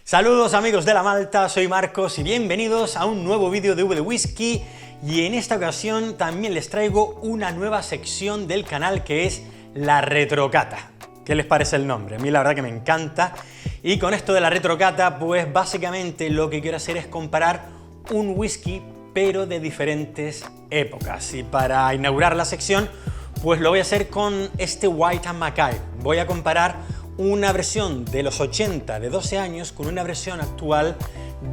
Saludos amigos de la Malta, soy Marcos y bienvenidos a un nuevo vídeo de V de Whisky, y en esta ocasión también les traigo una nueva sección del canal que es la retrocata. ¿Qué les parece el nombre? A mí la verdad que me encanta, y con esto de la retrocata pues básicamente lo que quiero hacer es comparar un whisky pero de diferentes épocas, y para inaugurar la sección pues lo voy a hacer con este Whyte & Mackay. Voy a comparar una versión de los 80 de 12 años con una versión actual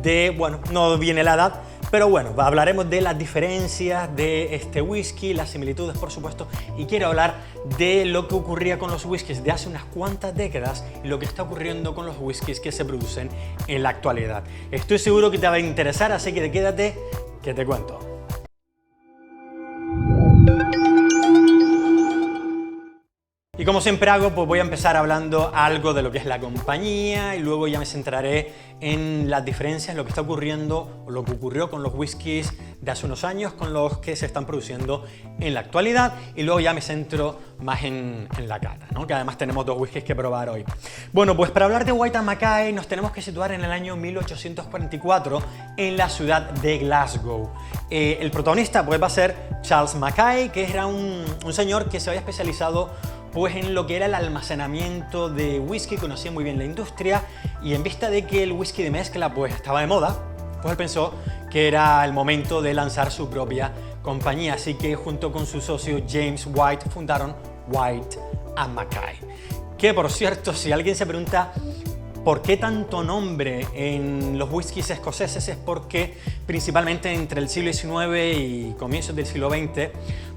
de, bueno, no viene la edad, pero bueno, hablaremos de las diferencias de este whisky, las similitudes por supuesto, y quiero hablar de lo que ocurría con los whiskies de hace unas cuantas décadas y lo que está ocurriendo con los whiskies que se producen en la actualidad. Estoy seguro que te va a interesar, así que quédate que te cuento. Y como siempre hago, pues voy a empezar hablando algo de lo que es la compañía y luego ya me centraré en las diferencias, lo que está ocurriendo o lo que ocurrió con los whiskies de hace unos años con los que se están produciendo en la actualidad, y luego ya me centro más en la cata, ¿no? Que además tenemos dos whiskies que probar hoy. Bueno, pues para hablar de Whyte & Mackay nos tenemos que situar en el año 1844 en la ciudad de Glasgow. El protagonista pues va a ser Charles Mackay, que era un señor que se había especializado pues en lo que era el almacenamiento de whisky, conocía muy bien la industria, y en vista de que el whisky de mezcla pues estaba de moda, pues él pensó que era el momento de lanzar su propia compañía, así que junto con su socio James White fundaron Whyte & Mackay. Que por cierto, si alguien se pregunta ¿por qué tanto nombre en los whiskies escoceses? Es porque principalmente entre el siglo XIX y comienzos del siglo XX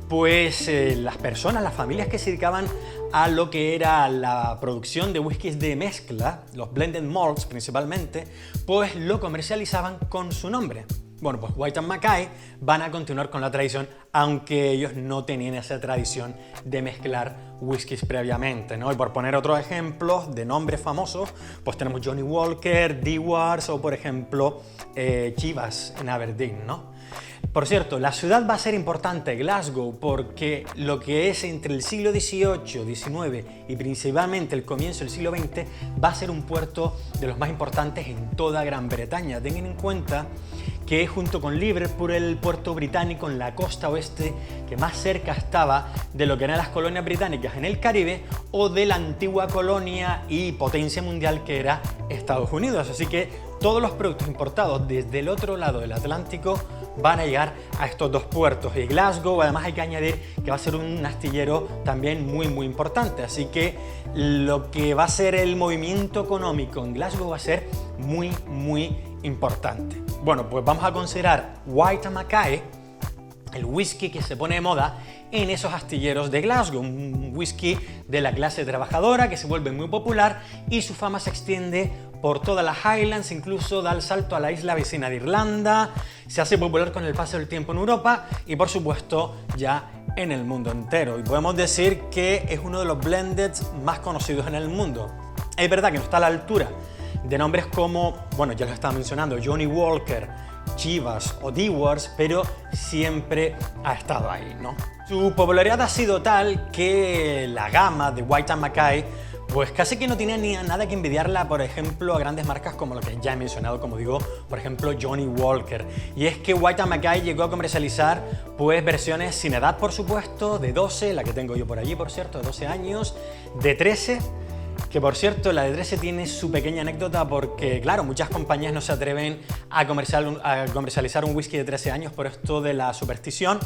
pues las personas, las familias que se dedicaban a lo que era la producción de whiskies de mezcla, los blended malts principalmente, pues lo comercializaban con su nombre. Bueno, pues Whyte & Mackay van a continuar con la tradición, aunque ellos no tenían esa tradición de mezclar whiskies previamente, ¿no? Y por poner otros ejemplos de nombres famosos, pues tenemos Johnnie Walker, Dewar's o por ejemplo Chivas en Aberdeen, ¿no? Por cierto, la ciudad va a ser importante, Glasgow, porque lo que es entre el siglo XVIII, XIX y principalmente el comienzo del siglo XX va a ser un puerto de los más importantes en toda Gran Bretaña. Tengan en cuenta que junto con Liverpool el puerto británico en la costa oeste que más cerca estaba de lo que eran las colonias británicas en el Caribe o de la antigua colonia y potencia mundial que era Estados Unidos. Así que todos los productos importados desde el otro lado del Atlántico van a llegar a estos dos puertos, y Glasgow además hay que añadir que va a ser un astillero también muy importante, así que lo que va a ser el movimiento económico en Glasgow va a ser muy importante. Bueno, pues vamos a considerar Whyte & Mackay, el whisky que se pone de moda en esos astilleros de Glasgow, un whisky de la clase trabajadora que se vuelve muy popular y su fama se extiende por todas las Highlands, incluso da el salto a la isla vecina de Irlanda, se hace popular con el paso del tiempo en Europa y por supuesto ya en el mundo entero. Y podemos decir que es uno de los blendeds más conocidos en el mundo. Es verdad que no está a la altura de nombres como, bueno, ya lo estaba mencionando, Johnnie Walker, Chivas o Dewar's, pero siempre ha estado ahí, ¿no? Su popularidad ha sido tal que la gama de Whyte & Mackay pues casi que no tiene ni nada que envidiarla, por ejemplo, a grandes marcas como lo que ya he mencionado, como digo, por ejemplo, Johnnie Walker. Y es que Whyte & Mackay llegó a comercializar pues versiones sin edad, por supuesto, de 12, la que tengo yo por allí, por cierto, de 12 años, de 13, que por cierto la de 13 tiene su pequeña anécdota porque, claro, muchas compañías no se atreven a comercializar un whisky de 13 años por esto de la superstición,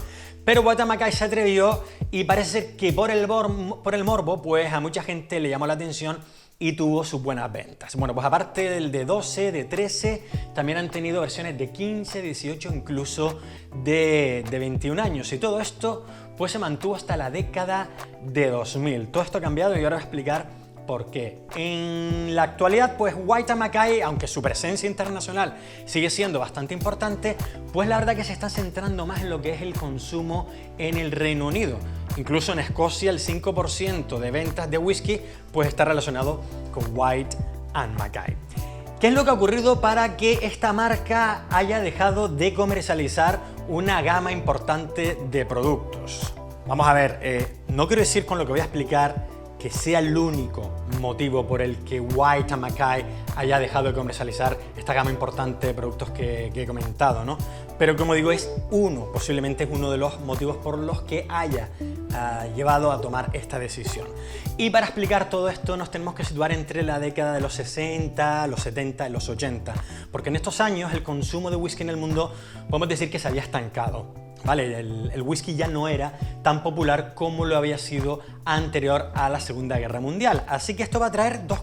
pero Whyte & Mackay se atrevió y parece ser que por el morbo, pues a mucha gente le llamó la atención y tuvo sus buenas ventas. Bueno, pues aparte del de 12, de 13, también han tenido versiones de 15, 18, incluso de 21 años, y todo esto pues se mantuvo hasta la década de 2000. Todo esto ha cambiado y ahora voy a explicar ¿por qué? En la actualidad, pues Whyte & Mackay, aunque su presencia internacional sigue siendo bastante importante, pues la verdad que se está centrando más en lo que es el consumo en el Reino Unido. Incluso en Escocia el 5% de ventas de whisky pues está relacionado con Whyte & Mackay. ¿Qué es lo que ha ocurrido para que esta marca haya dejado de comercializar una gama importante de productos? Vamos a ver, no quiero decir con lo que voy a explicar que sea el único motivo por el que Whyte and Mackay haya dejado de comercializar esta gama importante de productos que he comentado, ¿no? Pero como digo, posiblemente es uno de los motivos por los que haya llevado a tomar esta decisión. Y para explicar todo esto nos tenemos que situar entre la década de los 60, los 70 y los 80, porque en estos años el consumo de whisky en el mundo podemos decir que se había estancado. ¿Vale? El whisky ya no era tan popular como lo había sido anterior a la Segunda Guerra Mundial. Así que esto va a traer dos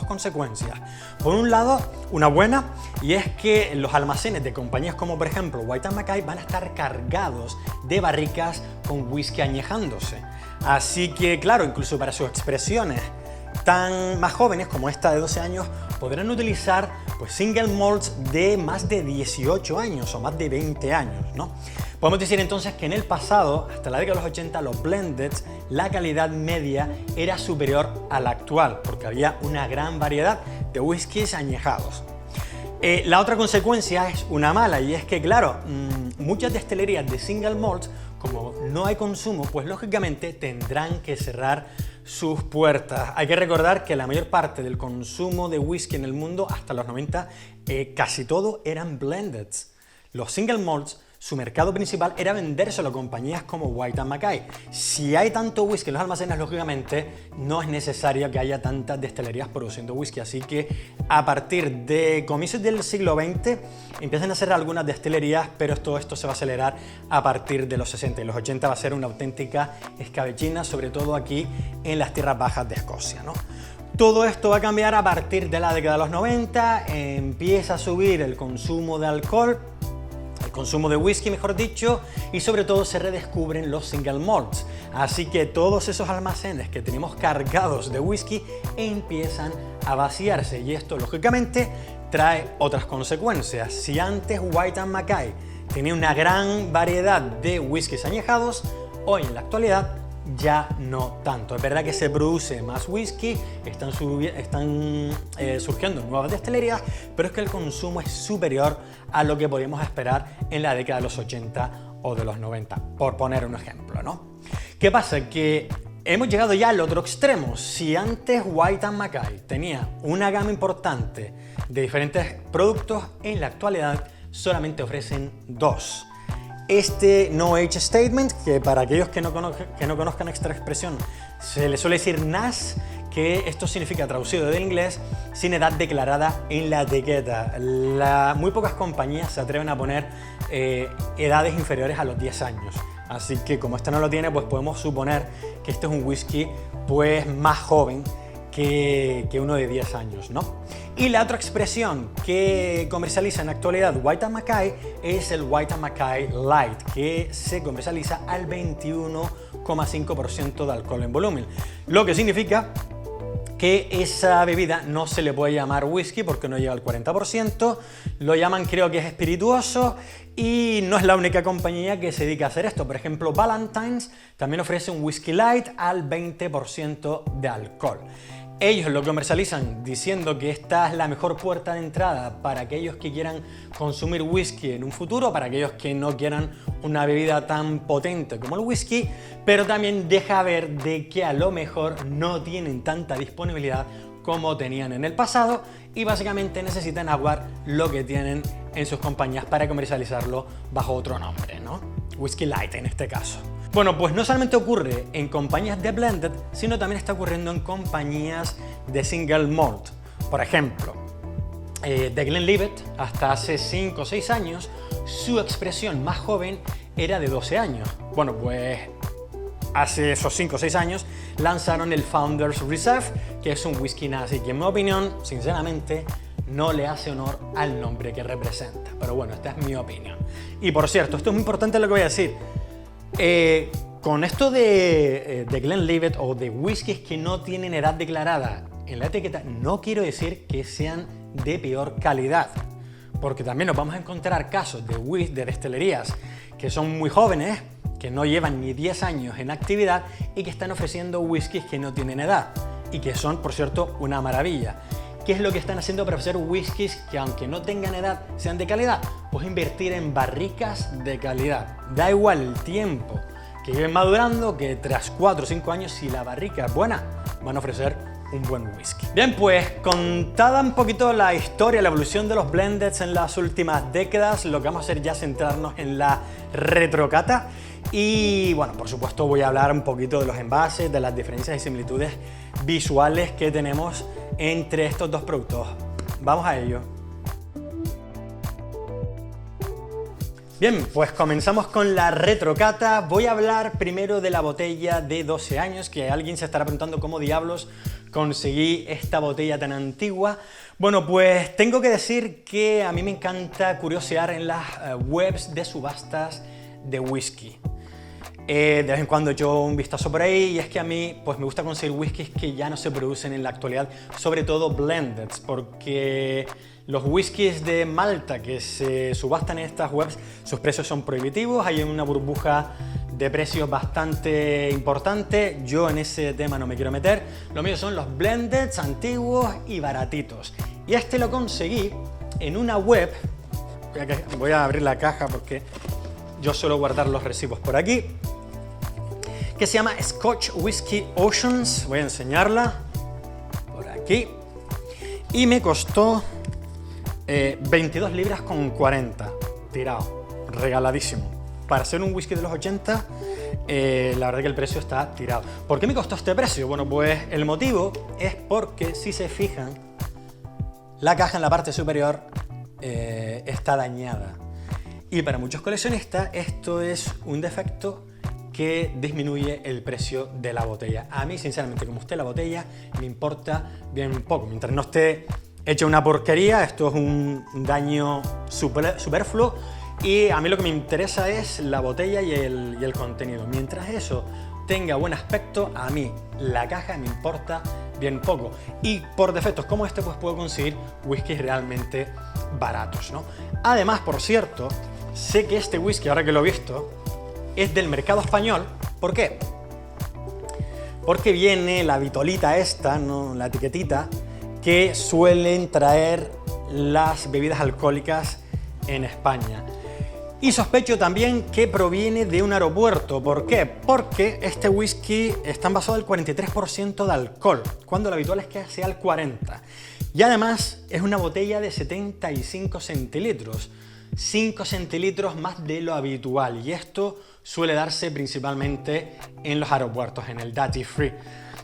consecuencias. Por un lado, una buena, y es que los almacenes de compañías como por ejemplo Whyte and Mackay van a estar cargados de barricas con whisky añejándose. Así que claro, incluso para sus expresiones tan más jóvenes como esta de 12 años podrán utilizar pues single malts de más de 18 años o más de 20 años, ¿no? Podemos decir entonces que en el pasado, hasta la década de los 80, los blendeds, la calidad media era superior a la actual, porque había una gran variedad de whiskies añejados. La otra consecuencia es una mala, y es que, claro, muchas destilerías de single malt, como no hay consumo, pues lógicamente tendrán que cerrar sus puertas. Hay que recordar que la mayor parte del consumo de whisky en el mundo, hasta los 90, casi todo eran blendeds. Los single malts, su mercado principal era vendérselo a compañías como Whyte and Mackay. Si hay tanto whisky en los almacenes, lógicamente no es necesario que haya tantas destilerías produciendo whisky. Así que a partir de comienzos del siglo XX empiezan a ser algunas destilerías, pero todo esto se va a acelerar a partir de los 60 y los 80 va a ser una auténtica escabechina, sobre todo aquí en las tierras bajas de Escocia, ¿no? Todo esto va a cambiar a partir de la década de los 90, empieza a subir el consumo de alcohol, el consumo de whisky, mejor dicho, y sobre todo se redescubren los single malts. Así que todos esos almacenes que tenemos cargados de whisky empiezan a vaciarse, y esto lógicamente trae otras consecuencias. Si antes Whyte and Mackay tenía una gran variedad de whiskies añejados, hoy en la actualidad ya no tanto. Es verdad que se produce más whisky, están surgiendo nuevas destilerías, pero es que el consumo es superior a lo que podíamos esperar en la década de los 80 o de los 90, por poner un ejemplo, ¿no? ¿Qué pasa? Que hemos llegado ya al otro extremo. Si antes Whyte and Mackay tenía una gama importante de diferentes productos, en la actualidad solamente ofrecen dos. Este No Age Statement, que para aquellos que no conozcan esta expresión, se le suele decir NAS, que esto significa, traducido del inglés, sin edad declarada en la etiqueta. Muy pocas compañías se atreven a poner edades inferiores a los 10 años. Así que como este no lo tiene, pues podemos suponer que este es un whisky pues más joven que uno de 10 años, ¿no? Y la otra expresión que comercializa en la actualidad Whyte and Mackay es el Whyte and Mackay Light, que se comercializa al 21,5% de alcohol en volumen, lo que significa que esa bebida no se le puede llamar whisky porque no llega al 40%, lo llaman, creo que es espirituoso, y no es la única compañía que se dedica a hacer esto. Por ejemplo, Ballantine's también ofrece un whisky light al 20% de alcohol. Ellos lo comercializan diciendo que esta es la mejor puerta de entrada para aquellos que quieran consumir whisky en un futuro, para aquellos que no quieran una bebida tan potente como el whisky, pero también deja ver de que a lo mejor no tienen tanta disponibilidad como tenían en el pasado y básicamente necesitan aguar lo que tienen en sus compañías para comercializarlo bajo otro nombre, ¿no? Whisky light en este caso. Bueno, pues no solamente ocurre en compañías de blended, sino también está ocurriendo en compañías de single malt. Por ejemplo, The Glenlivet, hasta hace 5 o 6 años, su expresión más joven era de 12 años. Bueno, pues hace esos 5 o 6 años lanzaron el Founders Reserve, que es un whisky nazi que en mi opinión, sinceramente, no le hace honor al nombre que representa. Pero bueno, esta es mi opinión. Y por cierto, esto es muy importante lo que voy a decir. Con esto de Glenlivet o de whiskies que no tienen edad declarada en la etiqueta, no quiero decir que sean de peor calidad, porque también nos vamos a encontrar casos de destilerías que son muy jóvenes, que no llevan ni 10 años en actividad y que están ofreciendo whiskies que no tienen edad y que son, por cierto, una maravilla. ¿Qué es lo que están haciendo para ofrecer whiskies que, aunque no tengan edad, sean de calidad? Pues invertir en barricas de calidad. Da igual el tiempo que lleven madurando, que tras 4 o 5 años, si la barrica es buena, van a ofrecer un buen whisky. Bien, pues contada un poquito la historia, la evolución de los blendeds en las últimas décadas, lo que vamos a hacer ya es centrarnos en la retrocata. Y bueno, por supuesto voy a hablar un poquito de los envases, de las diferencias y similitudes visuales que tenemos entre estos dos productos. Vamos a ello. Bien, pues comenzamos con la retrocata. Voy a hablar primero de la botella de 12 años, que alguien se estará preguntando cómo diablos conseguí esta botella tan antigua. Bueno, pues tengo que decir que a mí me encanta curiosear en las webs de subastas de whisky. De vez en cuando echo un vistazo por ahí y es que a mí pues me gusta conseguir whiskies que ya no se producen en la actualidad, sobre todo blendeds, porque los whiskies de Malta que se subastan en estas webs, sus precios son prohibitivos, hay una burbuja de precios bastante importante. Yo en ese tema no me quiero meter, lo mío son los blendeds antiguos y baratitos. Y este lo conseguí en una web, voy a abrir la caja porque yo suelo guardar los recibos por aquí, que se llama Scotch Whisky Oceans. Voy a enseñarla por aquí. Y me costó 22 libras con 40, tirado, regaladísimo. Para ser un whisky de los 80, la verdad que el precio está tirado. ¿Por qué me costó este precio? Bueno, pues el motivo es porque, si se fijan, la caja en la parte superior está dañada. Y para muchos coleccionistas esto es un defecto que disminuye el precio de la botella. A mí, sinceramente, como esté la botella, me importa bien poco. Mientras no esté hecha una porquería, esto es un daño superfluo y a mí lo que me interesa es la botella y el contenido. Mientras eso tenga buen aspecto, a mí la caja me importa bien poco. Y por defectos como este, pues puedo conseguir whiskies realmente baratos, ¿no? Además, por cierto, sé que este whisky, ahora que lo he visto, es del mercado español. ¿Por qué? Porque viene la vitolita esta, ¿no? La etiquetita que suelen traer las bebidas alcohólicas en España. Y sospecho también que proviene de un aeropuerto. ¿Por qué? Porque este whisky está envasado al 43% de alcohol, cuando lo habitual es que sea el 40%. Y además es una botella de 75 centilitros. 5 centilitros más de lo habitual, y esto suele darse principalmente en los aeropuertos, en el duty free.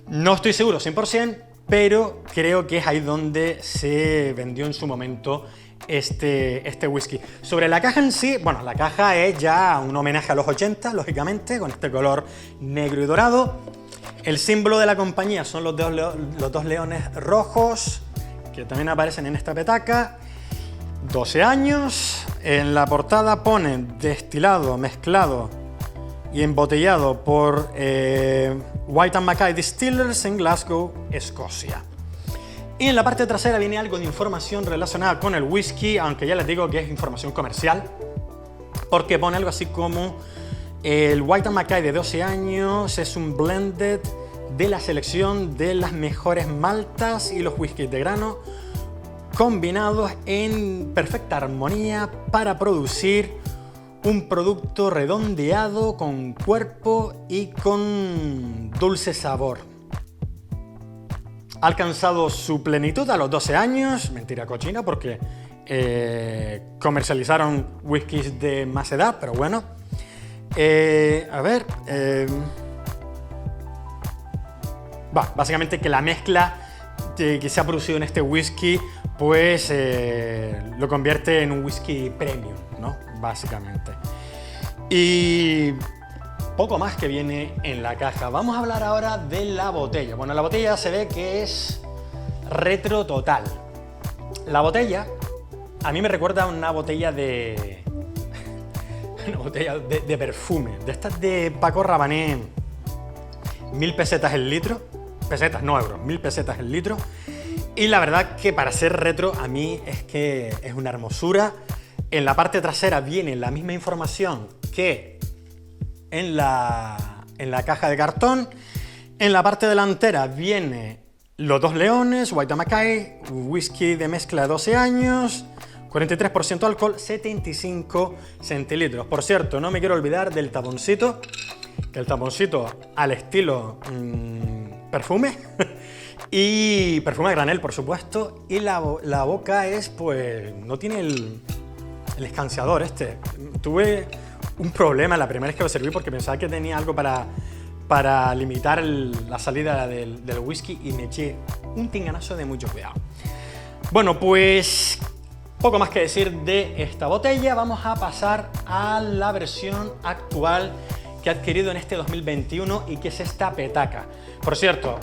No estoy seguro 100%, pero creo que es ahí donde se vendió en su momento este whisky. Sobre la caja en sí, bueno, la caja es ya un homenaje a los 80, lógicamente, con este color negro y dorado. El símbolo de la compañía son los dos leones rojos, que también aparecen en esta petaca. 12 años, en la portada pone destilado, mezclado y embotellado por White & Mackay Distillers en Glasgow, Escocia. Y en la parte trasera viene algo de información relacionada con el whisky, aunque ya les digo que es información comercial, porque pone algo así como el White & Mackay de 12 años es un blended de la selección de las mejores maltas y los whiskies de grano combinados en perfecta armonía para producir un producto redondeado con cuerpo y con dulce sabor. Ha alcanzado su plenitud a los 12 años, mentira cochina porque comercializaron whiskies de más edad, pero bueno. Básicamente que la mezcla que se ha producido en este whisky pues lo convierte en un whisky premium, ¿no? Básicamente. Y poco más que viene en la caja. Vamos a hablar ahora de la botella. Bueno, la botella se ve que es retro total. La botella a mí me recuerda a una botella de perfume, de estas de Paco Rabanné, 1000 pesetas el litro, pesetas no euros, 1000 pesetas el litro. Y la verdad que para ser retro a mí es que es una hermosura. En la parte trasera viene la misma información que en la caja de cartón. En la parte delantera viene los dos leones, White & Mackay, whisky de mezcla de 12 años, 43% alcohol, 75 centilitros. Por cierto, no me quiero olvidar del taponcito, que el taponcito al estilo perfume Y perfume a granel, por supuesto. Y la boca es, pues, no tiene el escanciador este. Tuve un problema la primera vez que lo serví porque pensaba que tenía algo para limitar la salida del whisky y me eché un tinganazo de mucho cuidado. Bueno, pues poco más que decir de esta botella. Vamos a pasar a la versión actual que he adquirido en este 2021 y que es esta petaca. Por cierto,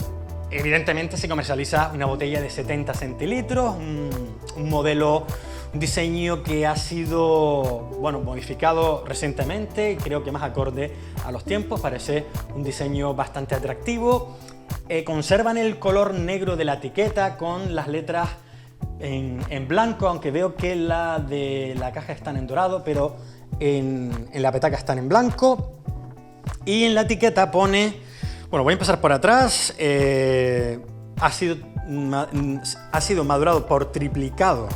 evidentemente se comercializa una botella de 70 centilitros, un modelo, un diseño que ha sido, bueno, modificado recientemente y creo que más acorde a los tiempos. Parece un diseño bastante atractivo. Conservan el color negro de la etiqueta con las letras en blanco, aunque veo que la de la caja están en dorado, pero en la petaca están en blanco. Y en la etiqueta pone, bueno, voy a empezar por atrás, ha sido madurado por triplicado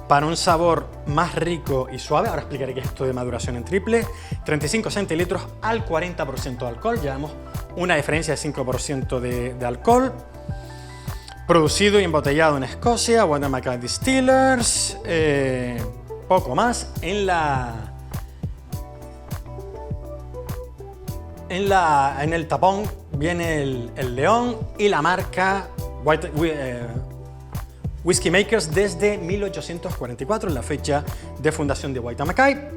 para un sabor más rico y suave. Ahora explicaré qué es esto de maduración en triple. 35 centilitros al 40% de alcohol, llevamos una diferencia de 5% de alcohol. Producido y embotellado en Escocia, Waytama Mackay Distillers, poco más. En el tapón viene el león y la marca Whisky Makers desde 1844, la fecha de fundación de Waytama Mackay.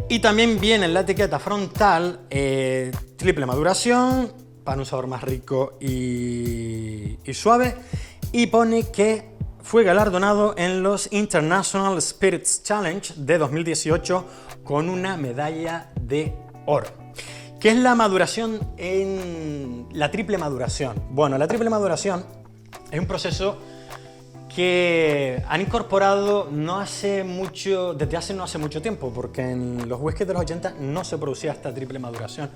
Y también viene en la etiqueta frontal triple maduración para un sabor más rico y suave, y pone que fue galardonado en los International Spirits Challenge de 2018 con una medalla de oro. ¿Qué es la maduración en la triple maduración? Bueno, la triple maduración es un proceso que han incorporado desde hace no hace mucho tiempo, porque en los whiskies de los 80 no se producía esta triple maduración.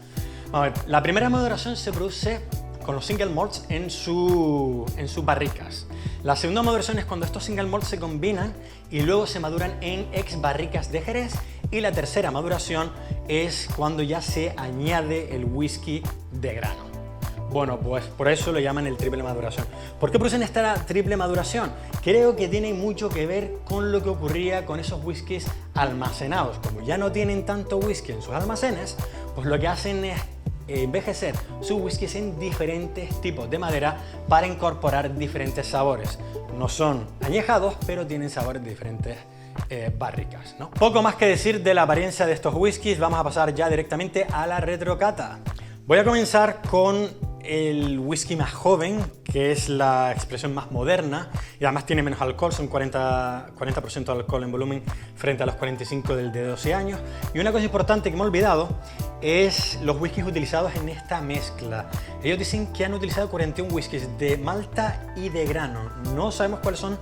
A ver, la primera maduración se produce con los single malts en sus barricas. La segunda maduración es cuando estos single malts se combinan y luego se maduran en ex barricas de Jerez. Y la tercera maduración es cuando ya se añade el whisky de grano. Bueno, pues por eso lo llaman el triple maduración. ¿Por qué producen esta triple maduración? Creo que tiene mucho que ver con lo que ocurría con esos whiskies almacenados. Como ya no tienen tanto whisky en sus almacenes, pues lo que hacen es envejecer sus whiskies en diferentes tipos de madera para incorporar diferentes sabores. No son añejados, pero tienen sabores de diferentes barricas, ¿no? Poco más que decir de la apariencia de estos whiskies. Vamos a pasar ya directamente a la retrocata. Voy a comenzar con el whisky más joven, que es la expresión más moderna y además tiene menos alcohol, son 40% de alcohol en volumen frente a los 45 del de 12 años. Y una cosa importante que me he olvidado es los whiskies utilizados en esta mezcla. Ellos dicen que han utilizado 41 whiskies de malta y de grano. No sabemos cuáles son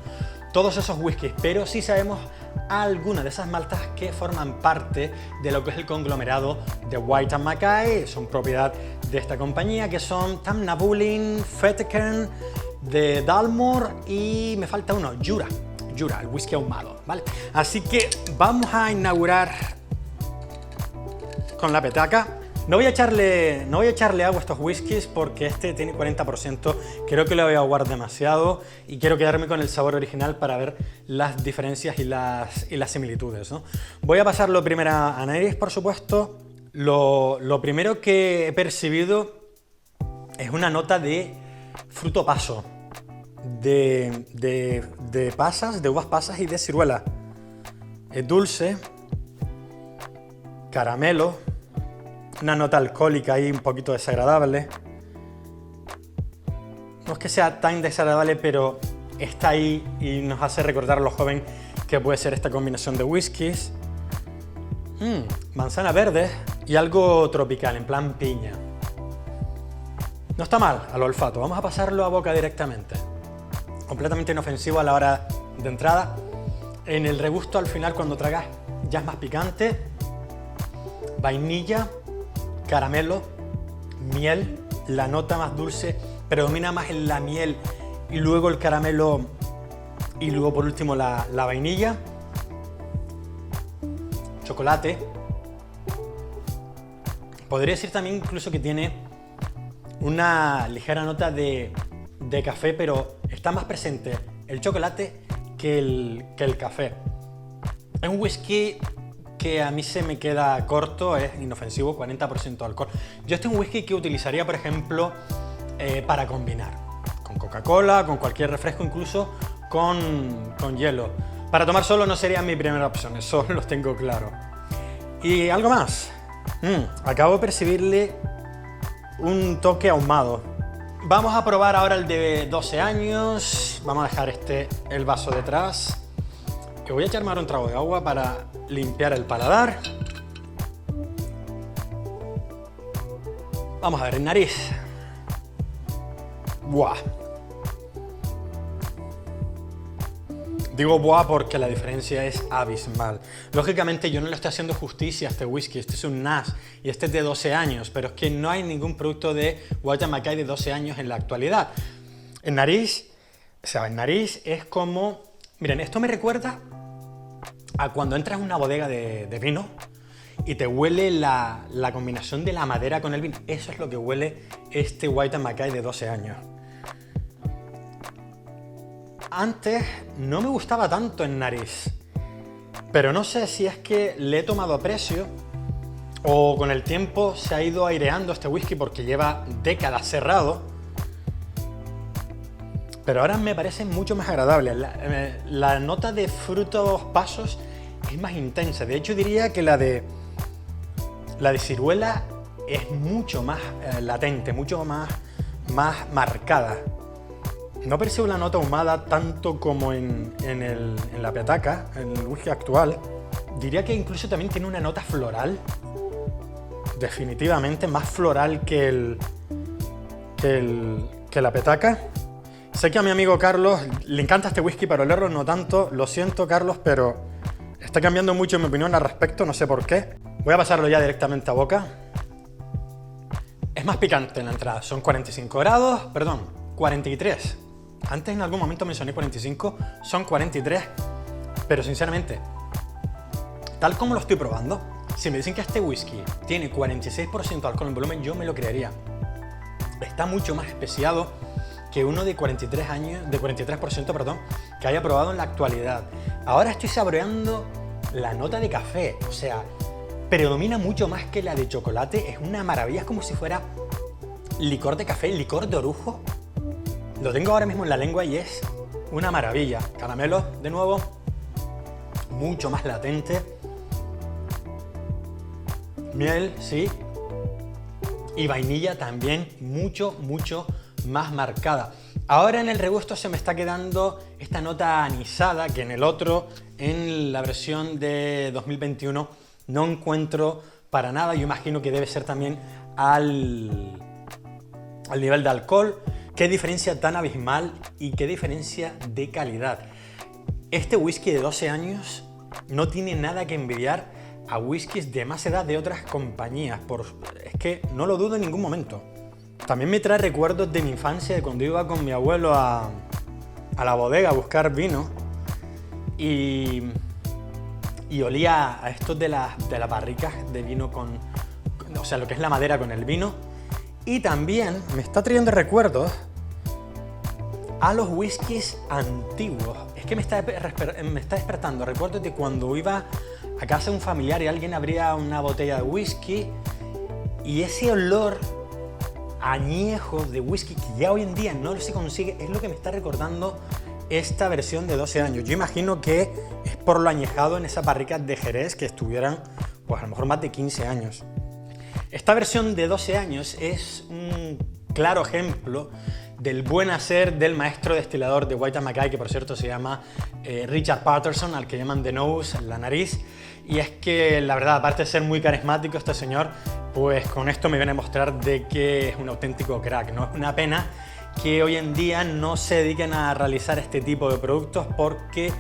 todos esos whiskies, pero sí sabemos algunas de esas maltas que forman parte de lo que es el conglomerado de Waytama Mackay, son propiedad de esta compañía, que son Tamnabulin, Fettercairn, de Dalmore y me falta uno, Jura, el whisky ahumado, ¿vale? Así que vamos a inaugurar con la petaca. No voy a echarle agua a estos whiskies porque este tiene 40%, creo que lo voy a aguar demasiado y quiero quedarme con el sabor original para ver las diferencias y las similitudes, ¿no? Voy a pasarlo primero a nariz, por supuesto. Lo primero que he percibido es una nota de fruto paso, de pasas, de uvas pasas y de ciruela. Es dulce, caramelo, una nota alcohólica ahí un poquito desagradable. No es que sea tan desagradable, pero está ahí y nos hace recordar a los jóvenes que puede ser esta combinación de whiskies. Manzana verde y algo tropical, en plan piña. No está mal al olfato. Vamos a pasarlo a boca directamente. Completamente inofensivo a la hora de entrada. En el regusto al final, cuando tragas, ya es más picante. Vainilla, caramelo, miel. La nota más dulce predomina más en la miel y luego el caramelo y luego por último la vainilla. Chocolate. Podría decir también incluso que tiene una ligera nota de de café, pero está más presente el chocolate que el café. Es un whisky que a mí se me queda corto, es inofensivo, 40% de alcohol. Yo este es un whisky que utilizaría, por ejemplo, para combinar con Coca-Cola, con cualquier refresco, incluso con hielo. Para tomar solo no sería mi primera opción, eso lo tengo claro. Y algo más. Acabo de percibirle un toque ahumado. Vamos a probar ahora el de 12 años. Vamos a dejar el vaso detrás. Que voy a echarme ahora un trago de agua para limpiar el paladar. Vamos a ver, en nariz. ¡Buah! Digo buah porque la diferencia es abismal. Lógicamente yo no le estoy haciendo justicia a este whisky, este es un Nash y este es de 12 años, pero es que no hay ningún producto de Wayta Mackay de 12 años en la actualidad. En nariz, es como... Miren, esto me recuerda a cuando entras en una bodega de vino y te huele la combinación de la madera con el vino. Eso es lo que huele este Wayta Mackay de 12 años. Antes no me gustaba tanto en nariz, pero no sé si es que le he tomado aprecio o con el tiempo se ha ido aireando este whisky porque lleva décadas cerrado, pero ahora me parece mucho más agradable. La nota de frutos pasos es más intensa, de hecho diría que la de ciruela es mucho más latente, mucho más marcada. No percibo la nota ahumada tanto como en la petaca, en el whisky actual. Diría que incluso también tiene una nota floral. Definitivamente más floral que la petaca. Sé que a mi amigo Carlos le encanta este whisky, pero el error no tanto. Lo siento, Carlos, pero está cambiando mucho mi opinión al respecto, no sé por qué. Voy a pasarlo ya directamente a boca. Es más picante en la entrada. Son 45 grados, perdón, 43. Antes en algún momento mencioné 45, son 43, pero sinceramente, tal como lo estoy probando, si me dicen que este whisky tiene 46% de alcohol en volumen, yo me lo creería. Está mucho más especiado que uno de 43%, perdón, que haya probado en la actualidad. Ahora estoy saboreando la nota de café, o sea, predomina mucho más que la de chocolate, es una maravilla, es como si fuera licor de café, licor de orujo. Lo tengo ahora mismo en la lengua y es una maravilla. Caramelo, de nuevo, mucho más latente. Miel, sí. Y vainilla también, mucho más marcada. Ahora en el regusto se me está quedando esta nota anisada que en el otro, en la versión de 2021, no encuentro para nada. Yo imagino que debe ser también al nivel de alcohol. Qué diferencia tan abismal y qué diferencia de calidad. Este whisky de 12 años no tiene nada que envidiar a whiskies de más edad de otras compañías. Es que no lo dudo en ningún momento. También me trae recuerdos de mi infancia, de cuando iba con mi abuelo a la bodega a buscar vino y olía a estos de las barricas de vino o sea, lo que es la madera con el vino. Y también me está trayendo recuerdos a los whiskies antiguos. Es que me está despertando recuerdos de cuando iba a casa de un familiar y alguien abría una botella de whisky y ese olor añejo de whisky que ya hoy en día no se consigue, es lo que me está recordando esta versión de 12 años. Yo imagino que es por lo añejado en esas barricas de Jerez que estuvieran, pues a lo mejor más de 15 años. Esta versión de 12 años es un claro ejemplo del buen hacer del maestro destilador de Wayta Mackay, que por cierto se llama Richard Patterson, al que llaman The Nose, la nariz. Y es que la verdad, aparte de ser muy carismático este señor, pues con esto me viene a mostrar de que es un auténtico crack, ¿no? Es una pena que hoy en día no se dediquen a realizar este tipo de productos porque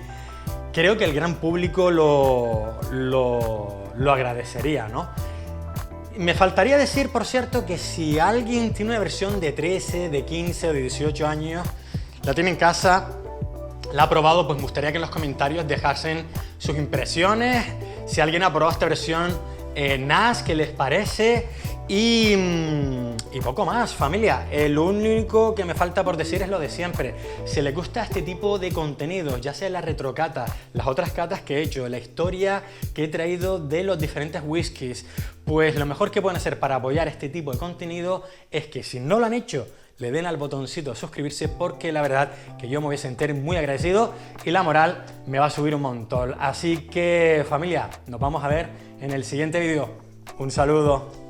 creo que el gran público lo agradecería, ¿no? Me faltaría decir, por cierto, que si alguien tiene una versión de 13, de 15 o de 18 años, la tiene en casa, la ha probado, pues me gustaría que en los comentarios dejasen sus impresiones. Si alguien ha probado esta versión Nash, ¿qué les parece? Y poco más, familia. Lo único que me falta por decir es lo de siempre. Si les gusta este tipo de contenidos, ya sea la retrocata, las otras catas que he hecho, la historia que he traído de los diferentes whiskies, pues lo mejor que pueden hacer para apoyar este tipo de contenido es que si no lo han hecho, le den al botoncito de suscribirse, porque la verdad que yo me voy a sentir muy agradecido y la moral me va a subir un montón. Así que, familia, nos vamos a ver en el siguiente vídeo. Un saludo.